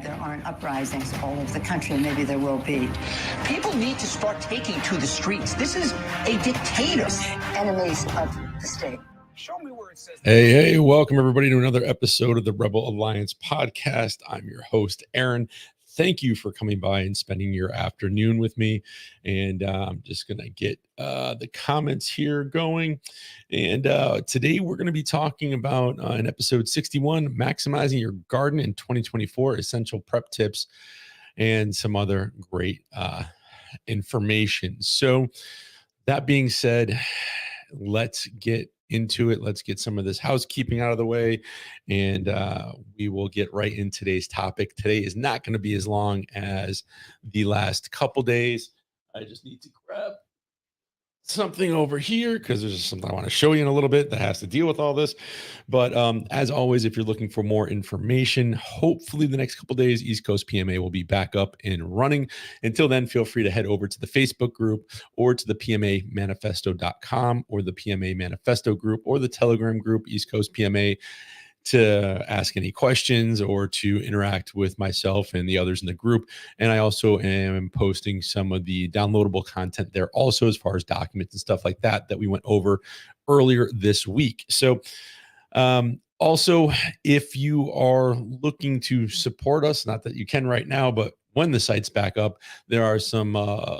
There aren't uprisings all over the country. Maybe there will be. People need to start taking to the streets. This is a dictator. Enemies of the state. Show me where it says. Hey, welcome everybody to another episode of the Rebel Alliance podcast. I'm your host, Aaron. Thank you for coming by and spending your afternoon with me. And I'm just going to get the comments here going. And today we're going to be talking about in episode 61, maximizing your garden in 2024, essential prep tips, and some other great information. So that being said, let's get into it. Let's get some of this housekeeping out of the way, and we will get right in today's topic. Today is not going to be as long as the last couple days. I just need to grab something over here because there's just something I want to show you in a little bit that has to deal with all this. But as always, if you're looking for more information, hopefully the next couple of days, East Coast PMA will be back up and running. Until then, feel free to head over to the Facebook group or to the PMAmanifesto.com or the PMA Manifesto group or the Telegram group, East Coast PMA, to ask any questions or to interact with myself and the others in the group. And I also am posting some of the downloadable content there also, as far as documents and stuff like that we went over earlier this week. So also, if you are looking to support us, not that you can right now, but when the site's back up, there are some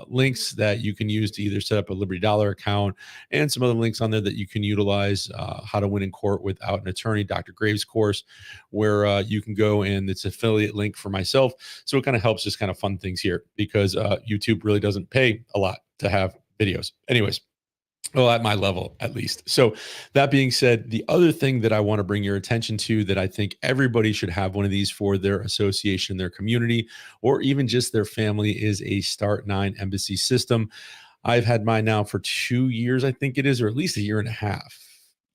links that you can use to either set up a Liberty Dollar account and some other links on there that you can utilize. How to Win in Court Without an Attorney, Dr. Graves' course, where you can go, and it's an affiliate link for myself. So it kind of helps just kind of fund things here, because YouTube really doesn't pay a lot to have videos. Anyways. Well, at my level, at least. So that being said, the other thing that I want to bring your attention to, that I think everybody should have one of these for their association, their community, or even just their family, is a Start 9 embassy system. I've had mine now for 2 years, I think it is, or at least a year and a half.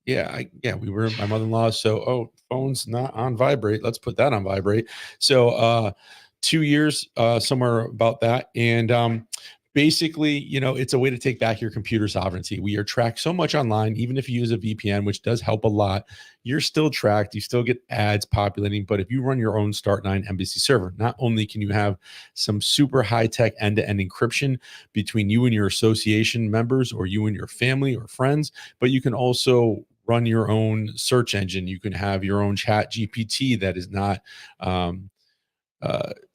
Yeah, we were at my mother-in-law's. So, phone's not on vibrate. Let's put that on vibrate. So 2 years, somewhere about that. And basically, it's a way to take back your computer sovereignty. We are tracked so much online. Even if you use a VPN, which does help a lot, you're still tracked. You still get ads populating. But if you run your own Start 9 embassy server, not only can you have some super high-tech end-to-end encryption between you and your association members, or you and your family or friends, but you can also run your own search engine. You can have your own chat GPT that is not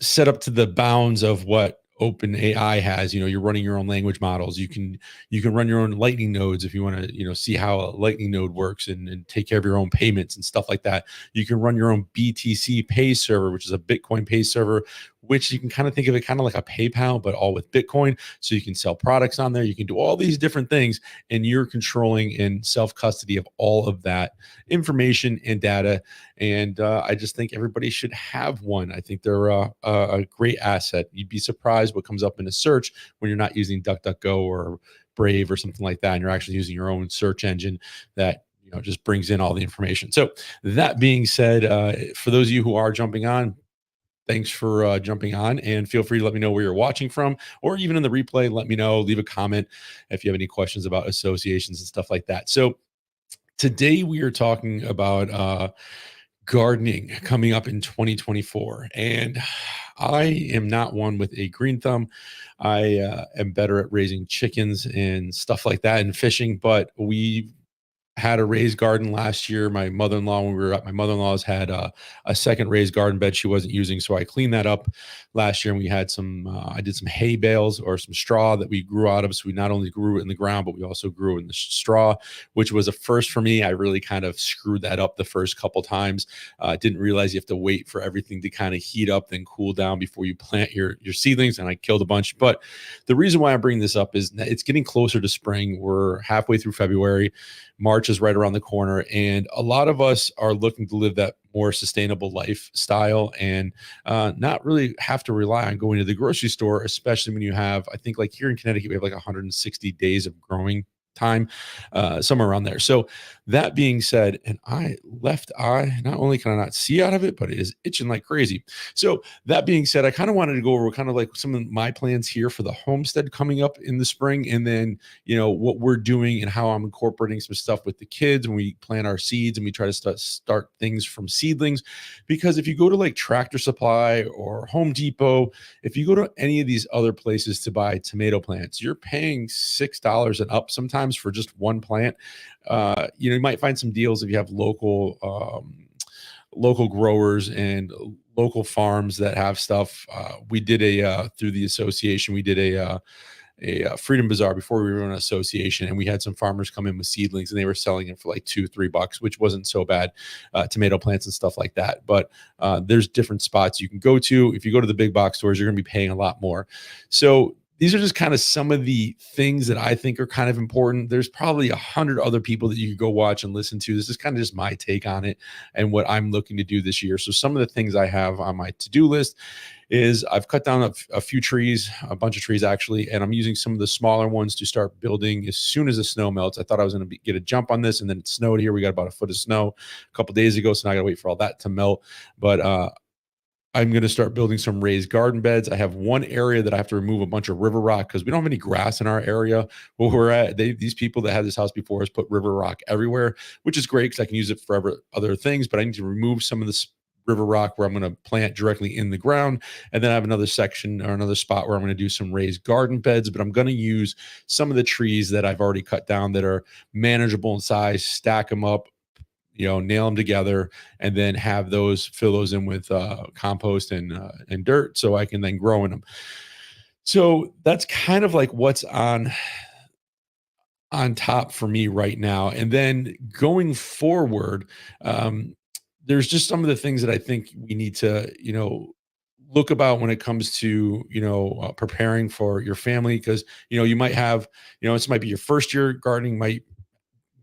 set up to the bounds of what OpenAI has. You're running your own language models. You can run your own Lightning nodes if you want to, see how a Lightning node works, and take care of your own payments and stuff like that. You can run your own BTC Pay server, which is a Bitcoin Pay server, which you can kind of think of it kind of like a PayPal, but all with Bitcoin. So you can sell products on there. You can do all these different things, and you're controlling and self-custody of all of that information and data. And I just think everybody should have one. I think they're a great asset. You'd be surprised what comes up in a search when you're not using DuckDuckGo or Brave or something like that, and you're actually using your own search engine that just brings in all the information. So that being said, for those of you who are jumping on, thanks for jumping on, and feel free to let me know where you're watching from, or even in the replay, let me know, leave a comment if you have any questions about associations and stuff like that. So today we are talking about gardening coming up in 2024. And I am not one with a green thumb. I am better at raising chickens and stuff like that, and fishing, but we had a raised garden last year. My mother-in-law, when we were at my mother-in-law's, had a second raised garden bed she wasn't using. So I cleaned that up last year, and we had I did some hay bales, or some straw that we grew out of. So we not only grew it in the ground, but we also grew in the straw, which was a first for me. I really kind of screwed that up the first couple times. Didn't realize you have to wait for everything to kind of heat up, then cool down before you plant your seedlings. And I killed a bunch. But the reason why I bring this up is that it's getting closer to spring. We're halfway through February. March is right around the corner, and a lot of us are looking to live that more sustainable lifestyle, and not really have to rely on going to the grocery store, especially when you have, I think, like here in Connecticut, we have like 160 days of growing time, somewhere around there. So that being said, and I left eye, not only can I not see out of it, but it is itching like crazy. So that being said, I kind of wanted to go over kind of like some of my plans here for the homestead coming up in the spring, and then what we're doing and how I'm incorporating some stuff with the kids when we plant our seeds and we try to start things from seedlings. Because if you go to like Tractor Supply or Home Depot, if you go to any of these other places to buy tomato plants, you're paying $6 and up sometimes for just one plant. You might find some deals if you have local growers and local farms that have stuff. We did through the association, we did a Freedom Bazaar before we were in an association, and we had some farmers come in with seedlings and they were selling it for like $2-3, which wasn't so bad. Tomato plants and stuff like that. But there's different spots you can go to. If you go to the big box stores, you're going to be paying a lot more. So these are just kind of some of the things that I think are kind of important. There's probably 100 other people that you could go watch and listen to. This is kind of just my take on it and what I'm looking to do this year. So some of the things I have on my to-do list is I've cut down a few trees, a bunch of trees actually, and I'm using some of the smaller ones to start building as soon as the snow melts. I thought I was going to get a jump on this, and then it snowed here. We got about a foot of snow a couple days ago, so now I got to wait for all that to melt. But I'm going to start building some raised garden beds. I have one area that I have to remove a bunch of river rock because we don't have any grass in our area where we're at. These people that had this house before us put river rock everywhere, which is great because I can use it for other things, but I need to remove some of this river rock where I'm going to plant directly in the ground. And then I have another section or another spot where I'm going to do some raised garden beds, but I'm going to use some of the trees that I've already cut down that are manageable in size, stack them up, nail them together, and then have fill those in with compost and dirt so I can then grow in them. So that's kind of like what's on top for me right now. And then going forward, there's just some of the things that I think we need to, look about when it comes to, preparing for your family. Because, you might have, this might be your first year gardening, might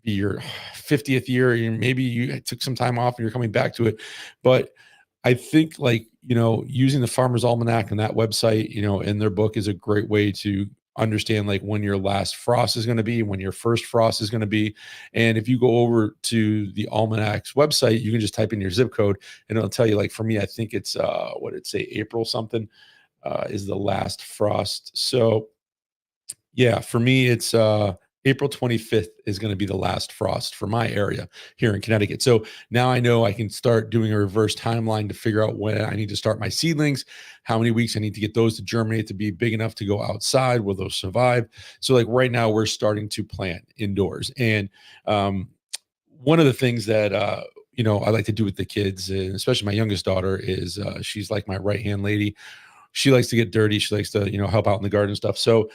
be your 50th year, and maybe you took some time off and you're coming back to it. But I think using the Farmer's Almanac and that website, in their book is a great way to understand like when your last frost is going to be, when your first frost is going to be. And if you go over to the Almanac's website, you can just type in your zip code and it'll tell you, like for me, I think it's what did it say, April something is the last frost. So yeah, for me, it's April 25th is going to be the last frost for my area here in Connecticut. So now I know I can start doing a reverse timeline to figure out when I need to start my seedlings, how many weeks I need to get those to germinate to be big enough to go outside. Will those survive? So like right now we're starting to plant indoors. And one of the things that, I like to do with the kids, and especially my youngest daughter, is she's like my right-hand lady. She likes to get dirty. She likes to, help out in the garden and stuff. So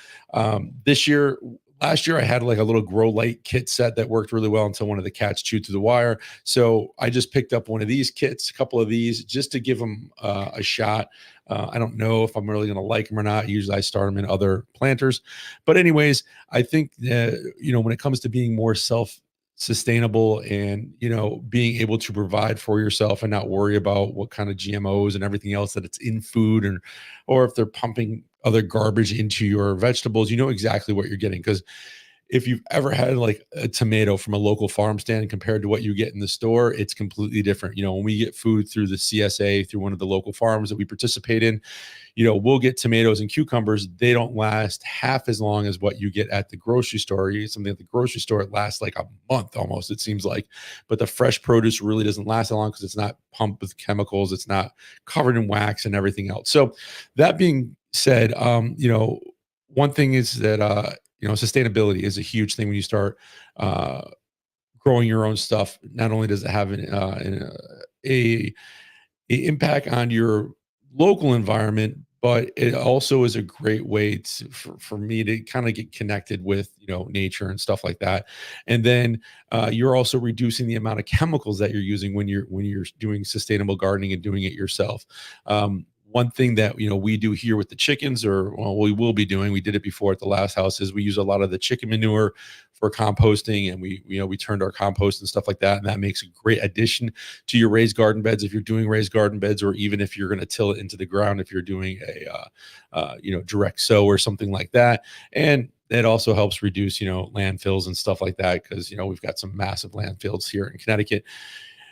last year I had like a little grow light kit set that worked really well until one of the cats chewed through the wire. So I just picked up one of these kits, a couple of these, just to give them a shot. I don't know if I'm really going to like them or not. Usually I start them in other planters. But anyways, I think that, when it comes to being more sustainable and being able to provide for yourself and not worry about what kind of GMOs and everything else that it's in food, or if they're pumping other garbage into your vegetables, exactly what you're getting. Because if you've ever had like a tomato from a local farm stand compared to what you get in the store, it's completely different. When we get food through the CSA, through one of the local farms that we participate in, we'll get tomatoes and cucumbers. They don't last half as long as what you get at the grocery store. You get something at the grocery store, it lasts like a month almost, it seems like. But the fresh produce really doesn't last that long because it's not pumped with chemicals. It's not covered in wax and everything else. So that being said, one thing is that, sustainability is a huge thing when you start growing your own stuff. Not only does it have a impact on your local environment, but it also is a great way for me to kind of get connected with nature and stuff like that. And then you're also reducing the amount of chemicals that you're using when you're doing sustainable gardening and doing it yourself. One thing that we do here with the chickens, or we will be doing, we did it before at the last house, is we use a lot of the chicken manure for composting, and we turned our compost and stuff like that, and that makes a great addition to your raised garden beds if you're doing raised garden beds, or even if you're going to till it into the ground if you're doing a direct sow or something like that. And it also helps reduce, landfills and stuff like that because, we've got some massive landfills here in Connecticut.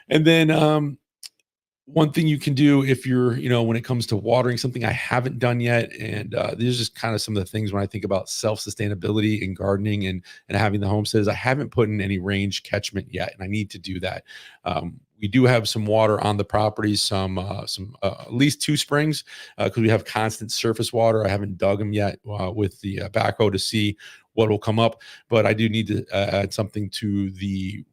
And then one thing you can do if you're, when it comes to watering, something I haven't done yet, and these are just kind of some of the things when I think about self-sustainability in gardening and having the homesteads. I haven't put in any range catchment yet, and I need to do that. We do have some water on the property, some at least two springs, because we have constant surface water. I haven't dug them yet with the backhoe to see what will come up, but I do need to add something to the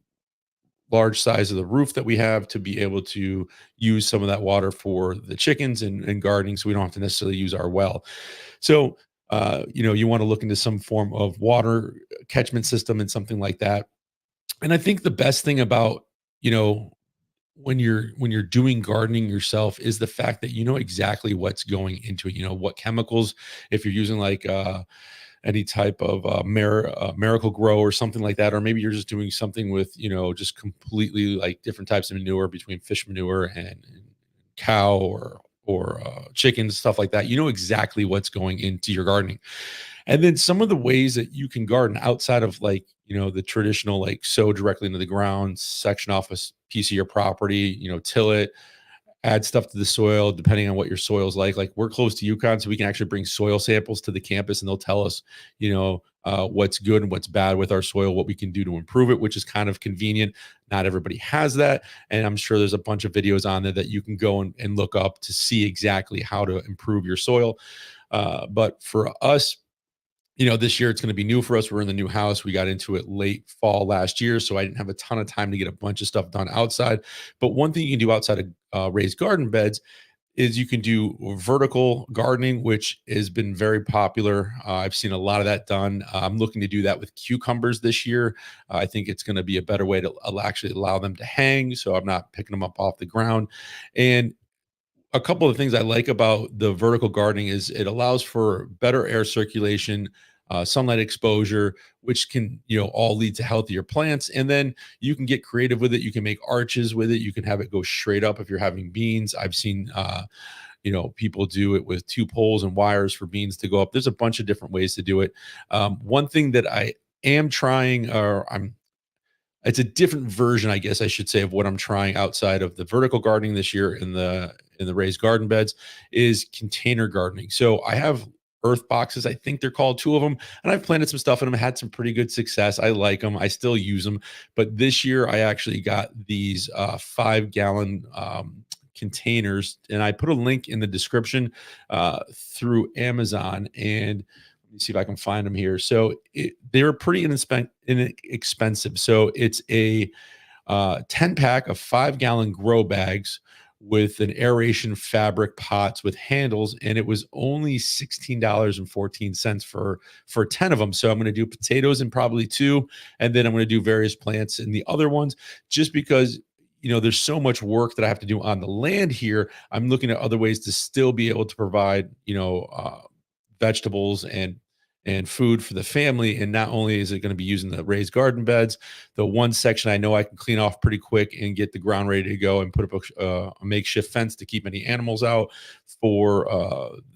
large size of the roof that we have to be able to use some of that water for the chickens and gardening, so we don't have to necessarily use our well. So you want to look into some form of water catchment system and something like that. And I think the best thing about, you know when you're doing gardening yourself is the fact that you know exactly what's going into it, what chemicals, if you're using like any type of miracle grow or something like that, or maybe you're just doing something with just completely like different types of manure between fish manure and cow or chickens, stuff like that. You know exactly what's going into your gardening. And then some of the ways that you can garden outside of like, the traditional like sow directly into the ground, section off a piece of your property, till it, add stuff to the soil depending on what your soil's like. Like we're close to Yukon, so we can actually bring soil samples to the campus and they'll tell us, what's good and what's bad with our soil, what we can do to improve it, which is kind of convenient. Not everybody has that. And I'm sure there's a bunch of videos on there that you can go and look up to see exactly how to improve your soil. But for us, this year it's going to be new for us. We're in the new house. We got into it late fall last year, so I didn't have a ton of time to get a bunch of stuff done outside. But one thing you can do outside of raised garden beds is you can do vertical gardening, which has been very popular. I've seen a lot of that done. I'm looking to do that with cucumbers this year. I think it's going to be a better way to actually allow them to hang, so I'm not picking them up off the ground. And a couple of things I like about the vertical gardening is it allows for better air circulation, sunlight exposure, which can, all lead to healthier plants. And then you can get creative with it. You can make arches with it. You can have it go straight up if you're having beans. I've seen, people do it with two poles and wires for beans to go up. There's a bunch of different ways to do it. One thing that I am trying, or it's a different version, I guess I should say, of what I'm trying outside of the vertical gardening this year in the raised garden beds is container gardening. So I have earth boxes, I think they're called, two of them, and I've planted some stuff in them, had some pretty good success. I like them. I still use them. But this year I actually got these 5-gallon containers, and I put a link in the description through Amazon, and let me see if I can find them here. So they were pretty inexpensive. So it's a 10 pack of 5-gallon grow bags with an aeration fabric pots with handles, and it was only $16.14 for 10 of them. So I'm going to do potatoes in probably two, and then I'm going to do various plants in the other ones, just because there's so much work that I have to do on the land here. I'm looking at other ways to still be able to provide vegetables and food for the family. And not only is it going to be using the raised garden beds, the one section I know I can clean off pretty quick and get the ground ready to go and put up a makeshift fence to keep any animals out for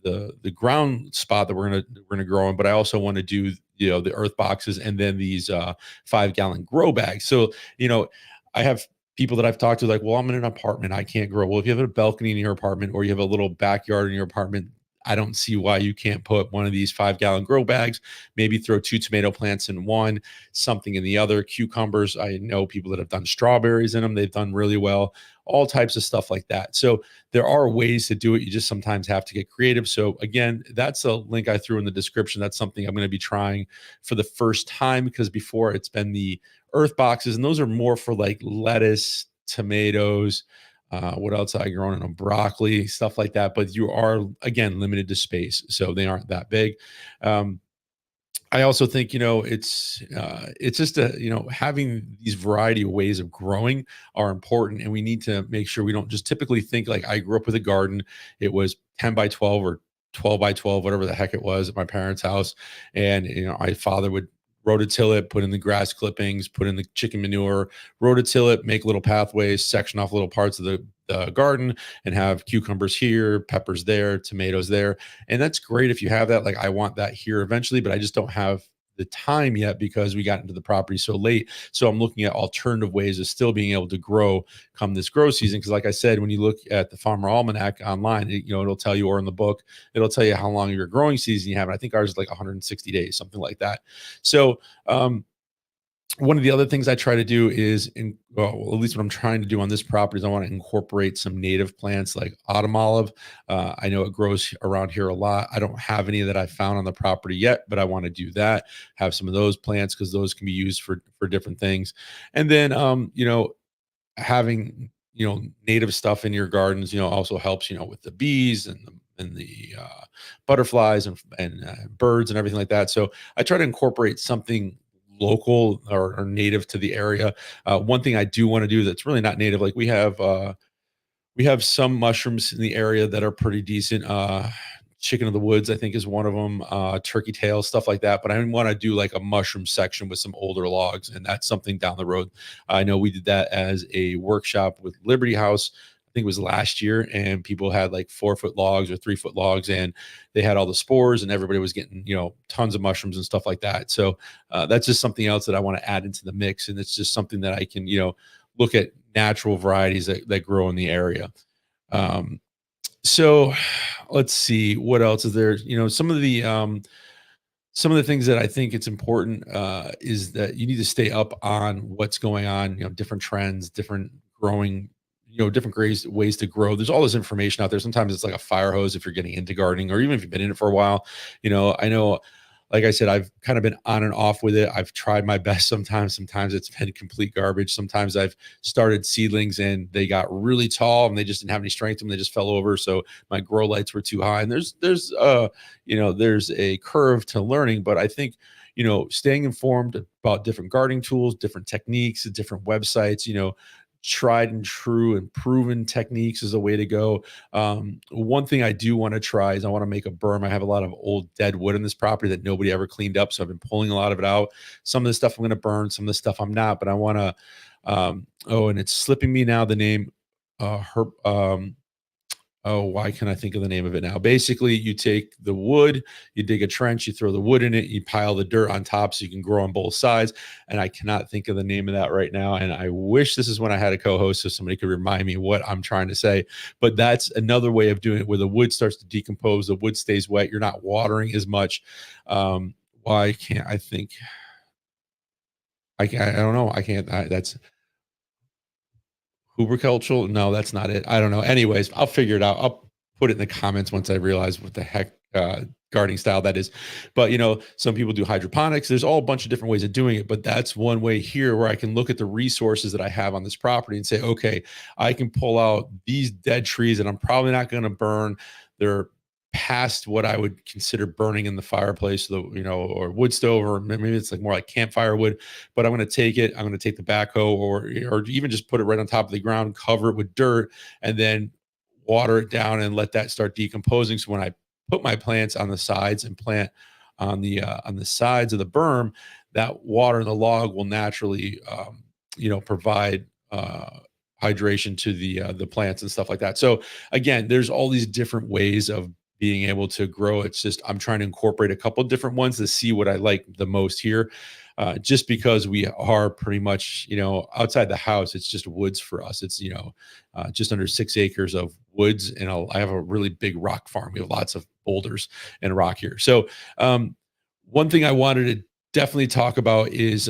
the ground spot that we're gonna grow in. But I also want to do the earth boxes and then these 5-gallon grow bags. So I have people that I've talked to like, well, I'm in an apartment, I can't grow. Well, if you have a balcony in your apartment or you have a little backyard in your apartment, I don't see why you can't put one of these 5-gallon grow bags, maybe throw 2 tomato plants in one, something in the other, cucumbers. I know people that have done strawberries in them. They've done really well, all types of stuff like that. So there are ways to do it. You just sometimes have to get creative. So again, that's a link I threw in the description. That's something I'm going to be trying for the first time, because before it's been the earth boxes, and those are more for like lettuce, tomatoes, what else I grown in them, broccoli, stuff like that. But you are, again, limited to space, so they aren't that big. I also think it's just having these variety of ways of growing are important, and we need to make sure we don't just typically think like I grew up with a garden. It was 10 by 12 or 12 by 12, whatever the heck it was, at my parents' house, and my father would rototill it, put in the grass clippings, put in the chicken manure, rototill it, make little pathways, section off little parts of the garden, and have cucumbers here, peppers there, tomatoes there. And that's great if you have that. Like I want that here eventually, but I just don't have the time yet because we got into the property so late. So I'm looking at alternative ways of still being able to grow come this grow season. Because like I said, when you look at the Farmer Almanac online, it'll tell you, or in the book, it'll tell you how long your growing season you have. And I think ours is like 160 days, something like that. So one of the other things I try to do is, well, at least what I'm trying to do on this property is I want to incorporate some native plants like autumn olive. I know it grows around here a lot. I don't have any that I found on the property yet, but I want to do that. Have some of those plants because those can be used for different things. And then, having native stuff in your gardens, also helps, with the bees and the butterflies and birds and everything like that. So I try to incorporate something local or native to the area. One thing I do want to do that's really not native, like we have some mushrooms in the area that are pretty decent. Chicken of the woods, I think, is one of them. Turkey tail, stuff like that. But I want to do like a mushroom section with some older logs, and that's something down the road. I know we did that as a workshop with Liberty House. I think it was last year, and people had like 4-foot logs or 3-foot logs, and they had all the spores, and everybody was getting tons of mushrooms and stuff like that. So that's just something else that I want to add into the mix, and it's just something that I can look at natural varieties that grow in the area. So let's see what else is there. Some of the things that I think it's important is that you need to stay up on what's going on, different trends, different growing, different ways to grow. There's all this information out there. Sometimes it's like a fire hose if you're getting into gardening, or even if you've been in it for a while. I know, like I said, I've kind of been on and off with it. I've tried my best sometimes. Sometimes it's been complete garbage. Sometimes I've started seedlings and they got really tall and they just didn't have any strength to them. They just fell over. So my grow lights were too high. And there's a curve to learning, but I think, staying informed about different gardening tools, different techniques, different websites, tried and true and proven techniques is a way to go. One thing I do want to try is I want to make a berm. I have a lot of old dead wood in this property that nobody ever cleaned up. So I've been pulling a lot of it out. Some of the stuff I'm going to burn, some of the stuff I'm not, but I want to, and it's slipping me now, the name, oh, why can't I think of the name of it now? Basically, you take the wood, you dig a trench, you throw the wood in it, you pile the dirt on top so you can grow on both sides. And I cannot think of the name of that right now. And I wish this is when I had a co-host so somebody could remind me what I'm trying to say. But that's another way of doing it, where the wood starts to decompose, the wood stays wet, you're not watering as much. Why can't I think? I don't know. I can't. That's Hubercultural? No, that's not it. I don't know. Anyways, I'll figure it out. I'll put it in the comments once I realize what the heck gardening style that is. But some people do hydroponics. There's all a bunch of different ways of doing it, but that's one way here where I can look at the resources that I have on this property and say, okay, I can pull out these dead trees that I'm probably not going to burn. They're past what I would consider burning in the fireplace, or wood stove, or maybe it's like more like campfire wood. But I'm going to take it. I'm going to take the backhoe, or even just put it right on top of the ground, cover it with dirt, and then water it down and let that start decomposing. So when I put my plants on the sides and plant on the sides of the berm, that water in the log will naturally, provide hydration to the plants and stuff like that. So again, there's all these different ways of being able to grow. It's just I'm trying to incorporate a couple of different ones to see what I like the most here. Just because we are pretty much, outside the house, it's just woods for us. It's, just under 6 acres of woods. And I have a really big rock farm. We have lots of boulders and rock here. So one thing I wanted to definitely talk about is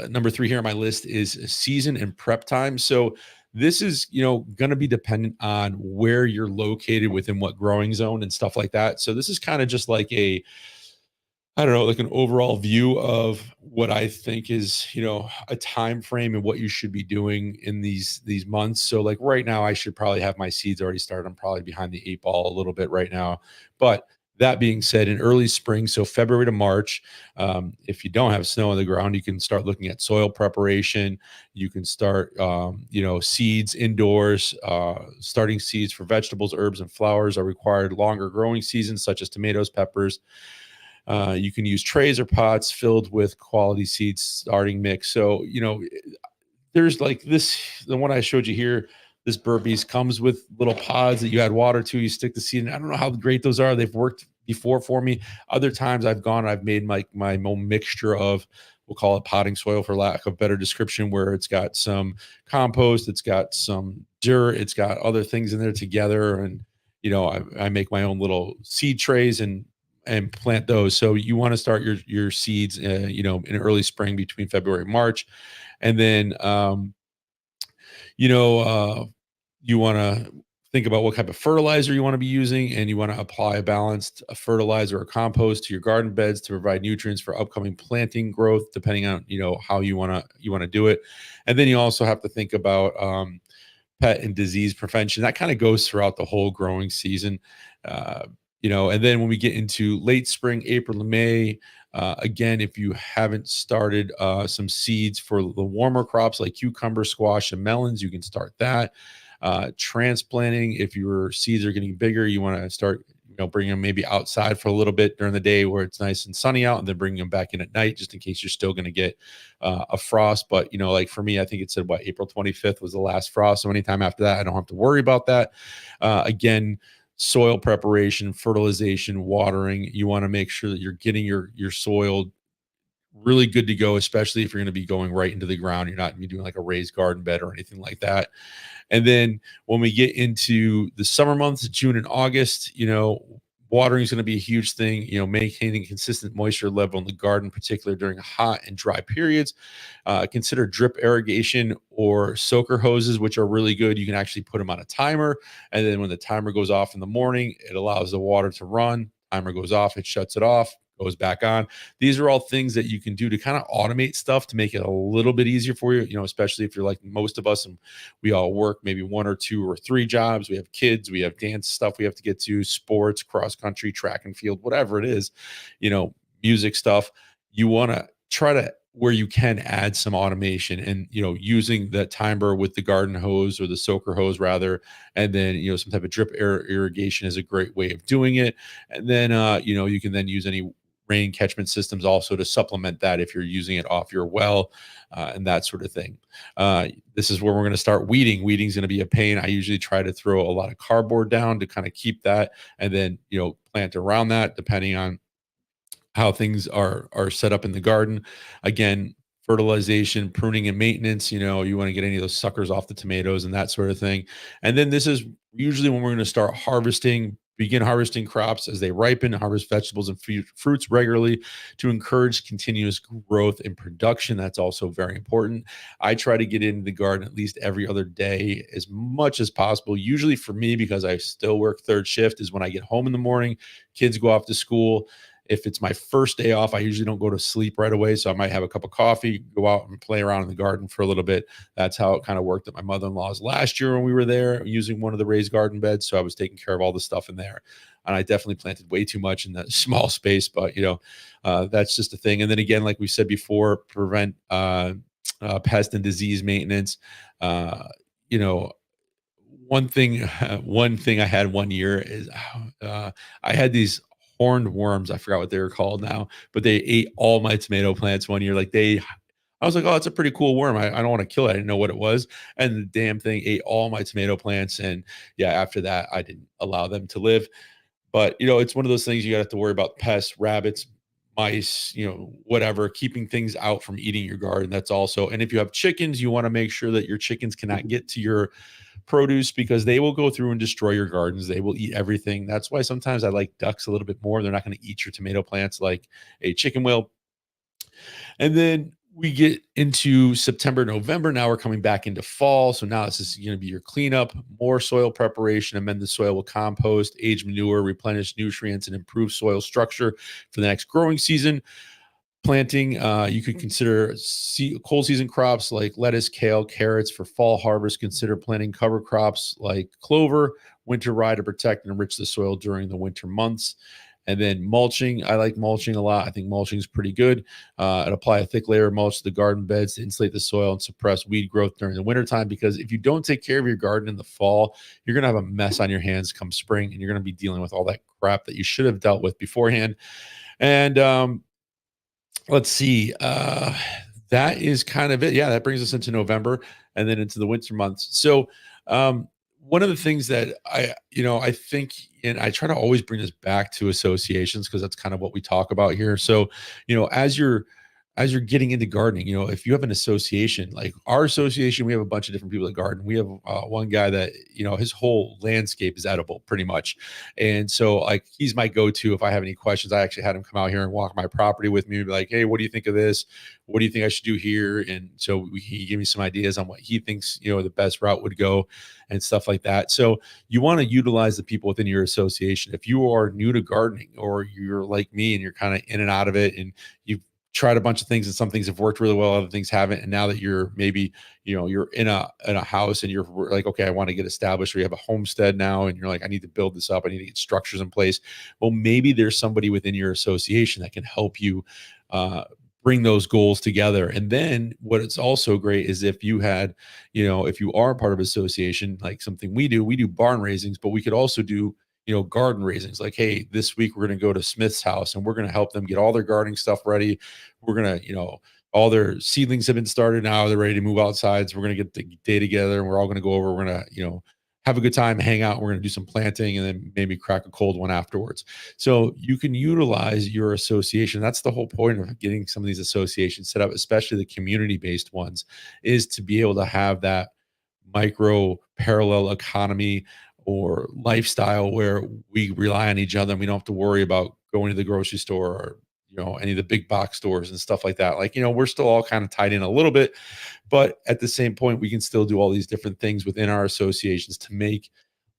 number 3 here on my list is season and prep time. So this is, going to be dependent on where you're located within what growing zone and stuff like that. So this is kind of just like I don't know, like an overall view of what I think is, a time frame and what you should be doing in these months. So like right now, I should probably have my seeds already started. I'm probably behind the 8 ball a little bit right now. But that being said, in early spring, so February to March, if you don't have snow on the ground, you can start looking at soil preparation. You can start, seeds indoors. Starting seeds for vegetables, herbs, and flowers are required longer growing seasons, such as tomatoes, peppers. You can use trays or pots filled with quality seeds starting mix. So, there's like the one I showed you here, this burpees comes with little pods that you add water to, you stick the seed in. I don't know how great those are. They've worked before for me. Other times I've made my own mixture of, we'll call it potting soil for lack of better description, where it's got some compost, it's got some dirt, it's got other things in there together. And, I make my own little seed trays and plant those. So you want to start your seeds, in early spring between February and March. And then, you know, uh, you want to think about what type of fertilizer you want to be using, and you want to apply a balanced fertilizer or compost to your garden beds to provide nutrients for upcoming planting growth, depending on how you want to do it. And then you also have to think about pet and disease prevention. That kind of goes throughout the whole growing season. Uh, and then when we get into late spring, April to May, again, if you haven't started some seeds for the warmer crops like cucumber, squash, and melons, you can start that. Transplanting, if your seeds are getting bigger, you want to start, bringing them maybe outside for a little bit during the day where it's nice and sunny out, and then bringing them back in at night, just in case you're still going to get a frost. But, like for me, I think it said April 25th was the last frost. So anytime after that, I don't have to worry about that. Again, soil preparation, fertilization, watering. You want to make sure that you're getting your soil really good to go, especially if you're going to be going right into the ground. You're not going to be doing like a raised garden bed or anything like that. And then when we get into the summer months, June and August, watering is going to be a huge thing. Maintaining consistent moisture level in the garden, particularly during hot and dry periods. Consider drip irrigation or soaker hoses, which are really good. You can actually put them on a timer, and then when the timer goes off in the morning, it allows the water to run. Timer goes off, it shuts it off, goes back on. These are all things that you can do to kind of automate stuff to make it a little bit easier for you, especially if you're like most of us and we all work maybe 1 or 2 or 3 jobs. We have kids, we have dance stuff we have to get to, sports, cross country, track and field, whatever it is, music stuff. You want to try to, where you can, add some automation, and using that timer with the garden hose, or the soaker hose rather, and then some type of drip irrigation is a great way of doing it. And then you can then use any rain catchment systems also to supplement that if you're using it off your well, and that sort of thing. This is where we're going to start weeding. Weeding is going to be a pain. I usually try to throw a lot of cardboard down to kind of keep that, and then plant around that depending on how things are set up in the garden. Again, fertilization, pruning, and maintenance. You want to get any of those suckers off the tomatoes and that sort of thing. And then this is usually when we're going to start begin harvesting crops as they ripen, harvest vegetables and fruits regularly to encourage continuous growth and production. That's also very important. I try to get into the garden at least every other day as much as possible. Usually for me, because I still work third shift, is when I get home in the morning, kids go off to school. If it's my first day off, I usually don't go to sleep right away. So I might have a cup of coffee, go out and play around in the garden for a little bit. That's how it kind of worked at my mother-in-law's last year when we were there using one of the raised garden beds. So I was taking care of all the stuff in there. And I definitely planted way too much in that small space, but that's just a thing. And then again, like we said before, prevent pest and disease maintenance. One thing I had one year is I had these horned worms. I forgot what they were called now, but they ate all my tomato plants one year. I was like, oh, it's a pretty cool worm. I don't want to kill it. I didn't know what it was. And the damn thing ate all my tomato plants. And yeah, after that, I didn't allow them to live. But, it's one of those things you got to have to worry about: pests, rabbits, mice, whatever, keeping things out from eating your garden. That's also, and if you have chickens, you want to make sure that your chickens cannot get to your produce, because they will go through and destroy your gardens. They will eat everything. That's why sometimes I like ducks a little bit more. They're not going to eat your tomato plants like a chicken will. And then we get into September, November. Now we're coming back into fall. So now this is going to be your cleanup, more soil preparation, amend the soil with compost, age manure, replenish nutrients, and improve soil structure for the next growing season. Planting, you could consider cold season crops like lettuce, kale, carrots. For fall harvest, consider planting cover crops like clover, winter rye, to protect and enrich the soil during the winter months. And then mulching. I like mulching a lot. I think mulching is pretty good. And apply a thick layer of mulch to the garden beds to insulate the soil and suppress weed growth during the wintertime. Because if you don't take care of your garden in the fall, you're going to have a mess on your hands come spring, and you're going to be dealing with all that crap that you should have dealt with beforehand. And let's see. That is kind of it. Yeah, that brings us into November and then into the winter months. So one of the things that I think, and I try to always bring this back to associations because that's kind of what we talk about here. So, as you're getting into gardening, if you have an association, like our association, we have a bunch of different people that garden. We have one guy that, his whole landscape is edible pretty much. And so like he's my go-to if I have any questions. I actually had him come out here and walk my property with me, be like, hey, what do you think of this? What do you think I should do here? And so he gave me some ideas on what he thinks, the best route would go and stuff like that. So you want to utilize the people within your association. If you are new to gardening or you're like me and you're kind of in and out of it and you've tried a bunch of things and some things have worked really well, other things haven't. And now that you're maybe, you're in a house and you're like, okay, I want to get established, or you have a homestead now and you're like, I need to build this up. I need to get structures in place. Well, maybe there's somebody within your association that can help you uh, bring those goals together. And then what it's also great is if you had, if you are part of association, like something we do barn raisings, but we could also do, garden raisings. Like, hey, this week we're going to go to Smith's house and we're going to help them get all their gardening stuff ready. We're going to, all their seedlings have been started now. They're ready to move outside. So we're going to get the day together and we're all going to go over. We're going to, have a good time, hang out. We're going to do some planting and then maybe crack a cold one afterwards. So you can utilize your association. That's the whole point of getting some of these associations set up, especially the community-based ones, is to be able to have that micro parallel economy or lifestyle where we rely on each other and we don't have to worry about going to the grocery store or any of the big box stores and stuff like that. Like, we're still all kind of tied in a little bit, but at the same point we can still do all these different things within our associations to make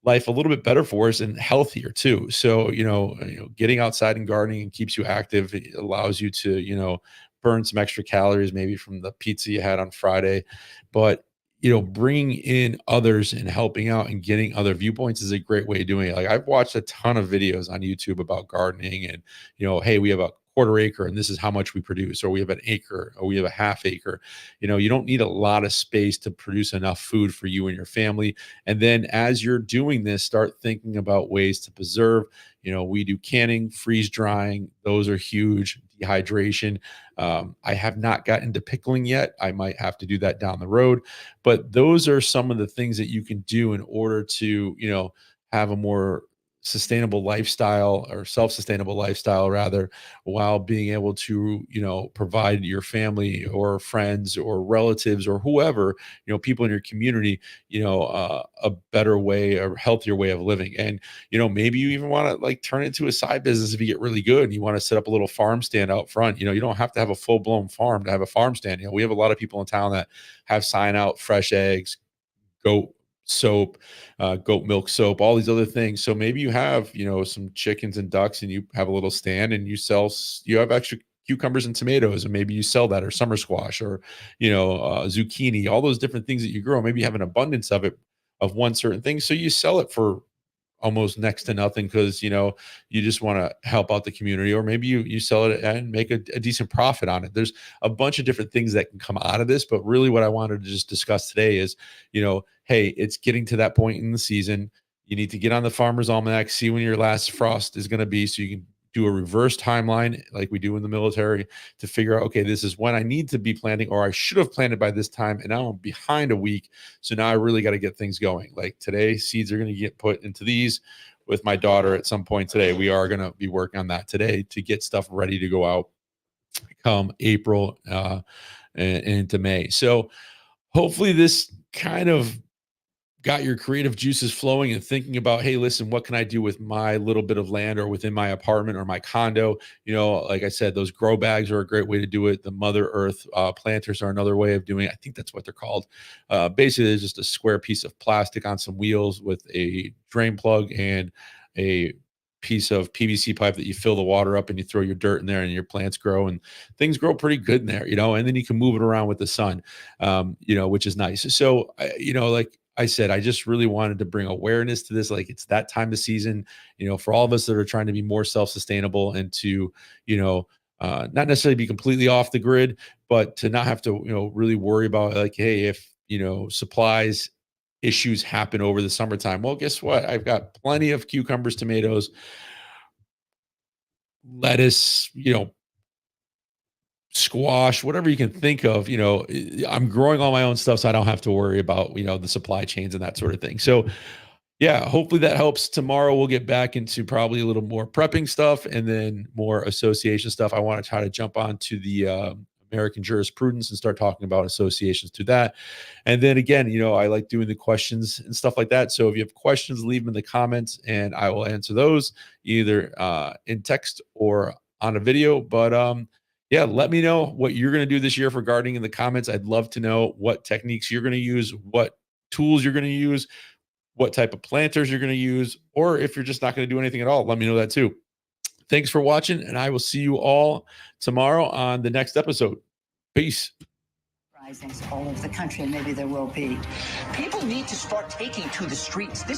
life a little bit better for us and healthier too. So, getting outside and gardening keeps you active. It allows you to, burn some extra calories, maybe from the pizza you had on Friday. But, bringing in others and helping out and getting other viewpoints is a great way of doing it. Like I've watched a ton of videos on YouTube about gardening and, hey, we have a quarter acre and this is how much we produce, or we have an acre, or we have a half acre. You don't need a lot of space to produce enough food for you and your family. And then as you're doing this, start thinking about ways to preserve. We do canning, freeze drying. Those are huge. Dehydration. I have not gotten into pickling yet. I might have to do that down the road. But those are some of the things that you can do in order to, have a more sustainable lifestyle, or self-sustainable lifestyle rather, while being able to, provide your family or friends or relatives or whoever, people in your community, a better way, a healthier way of living. And, maybe you even want to like turn it into a side business if you get really good and you want to set up a little farm stand out front. You don't have to have a full-blown farm to have a farm stand. We have a lot of people in town that have sign out fresh eggs, goat soap, goat milk soap, all these other things. So maybe you have, some chickens and ducks and you have a little stand and you have extra cucumbers and tomatoes, and maybe you sell that, or summer squash, or, zucchini, all those different things that you grow. Maybe you have an abundance of it, of one certain thing. So you sell it for almost next to nothing because you just want to help out the community, or maybe you sell it and make a decent profit on it. There's a bunch of different things that can come out of this, but really what I wanted to just discuss today is, hey, it's getting to that point in the season. You need to get on the farmer's almanac, see when your last frost is going to be, so you can do a reverse timeline like we do in the military to figure out, okay, this is when I need to be planting, or I should have planted by this time, and now I'm behind a week. So now I really got to get things going. Like today, seeds are going to get put into these with my daughter at some point today. We are going to be working on that today to get stuff ready to go out come April and into May. So hopefully this kind of got your creative juices flowing and thinking about, hey, listen, what can I do with my little bit of land or within my apartment or my condo? Like I said, those grow bags are a great way to do it. The Mother Earth planters are another way of doing it. I think that's what they're called. Basically, it's just a square piece of plastic on some wheels with a drain plug and a piece of PVC pipe that you fill the water up and you throw your dirt in there and your plants grow, and things grow pretty good in there, and then you can move it around with the sun, which is nice. So, like I said, I just really wanted to bring awareness to this. Like it's that time of season, for all of us that are trying to be more self-sustainable and to, not necessarily be completely off the grid, but to not have to, really worry about like, hey, if, supplies issues happen over the summertime. Well, guess what? I've got plenty of cucumbers, tomatoes, lettuce, squash, whatever you can think of. I'm growing all my own stuff, so I don't have to worry about, the supply chains and that sort of thing. So yeah, hopefully that helps. Tomorrow we'll get back into probably a little more prepping stuff and then more association stuff. I want to try to jump onto the American jurisprudence and start talking about associations to that. And then again, I like doing the questions and stuff like that. So if you have questions, leave them in the comments and I will answer those either in text or on a video. But yeah, let me know what you're going to do this year for gardening in the comments. I'd love to know what techniques you're going to use, what tools you're going to use, what type of planters you're going to use, or if you're just not going to do anything at all, let me know that too. Thanks for watching, and I will see you all tomorrow on the next episode. Peace. Risings all over the country, and maybe there will be. People need to start taking to the streets. This